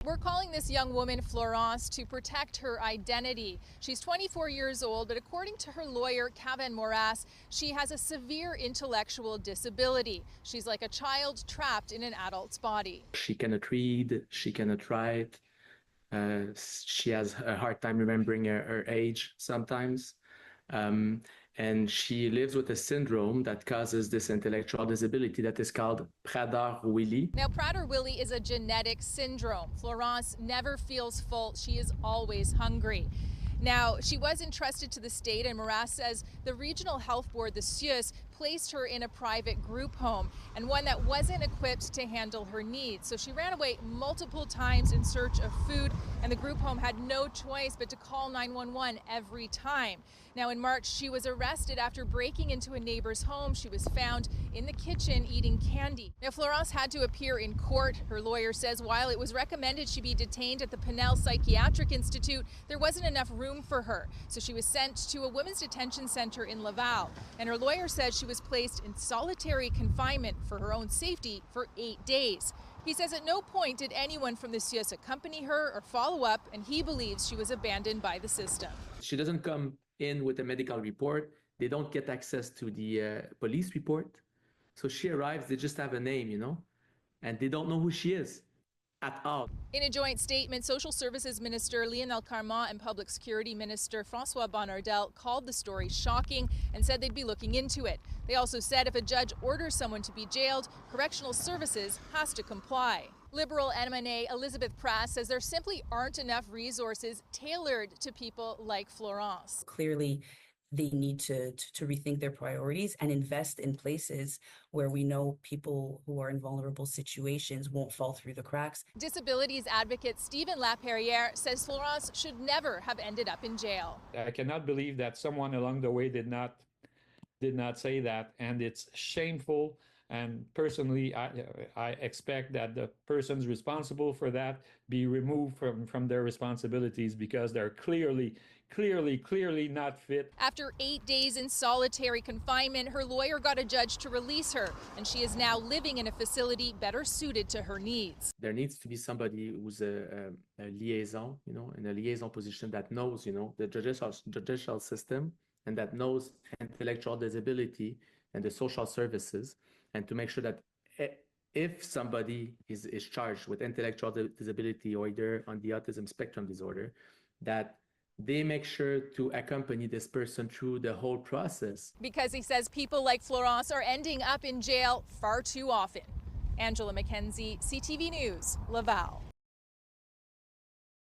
We're calling this young woman Florence to protect her identity. She's 24 years old, but according to her lawyer, Kevin Moras, she has a severe intellectual disability. She's like a child trapped in an adult's body. She cannot read, she cannot write. She has a hard time remembering her age sometimes. And she lives with a syndrome that causes this intellectual disability that is called Prader-Willi. Now, Prader-Willi is a genetic syndrome. Florence never feels full. She is always hungry. Now, she was entrusted to the state, and Moras says the regional health board, the CIUS, placed her in a private group home and one that wasn't equipped to handle her needs. So she ran away multiple times in search of food, and the group home had no choice but to call 911 every time. Now, in March, she was arrested after breaking into a neighbor's home. She was found in the kitchen eating candy. Now, Florence had to appear in court. Her lawyer says while it was recommended she be detained at the Pinel Psychiatric Institute, there wasn't enough room for her. So she was sent to a women's detention center in Laval. And her lawyer says she was placed in solitary confinement for her own safety for 8 days. He says at no point did anyone from the CIUS accompany her or follow up, and he believes she was abandoned by the system. She doesn't come in with a medical report. They don't get access to the police report. So she arrives, they just have a name, and they don't know who she is at all. In a joint statement, Social Services Minister Lionel Carman and Public Security Minister François Bonnardel called the story shocking and said they'd be looking into it. They also said if a judge orders someone to be jailed, Correctional Services has to comply. Liberal MNA Elizabeth Prass says there simply aren't enough resources tailored to people like Florence. Clearly, they need to rethink their priorities and invest in places where we know people who are in vulnerable situations won't fall through the cracks. Disabilities advocate Stephen Laperriere says Florence should never have ended up in jail. I cannot believe that someone along the way did not say that, and it's shameful. And personally, I expect that the persons responsible for that be removed from their responsibilities because they're clearly not fit. After 8 days in solitary confinement, her lawyer got a judge to release her, and she is now living in a facility better suited to her needs. There needs to be somebody who's a liaison, in a liaison position that knows, the judicial system and that knows intellectual disability and the social services, and to make sure that if somebody is charged with intellectual disability or either on the autism spectrum disorder, that they make sure to accompany this person through the whole process. Because he says people like Florence are ending up in jail far too often. Angela McKenzie, CTV News, Laval.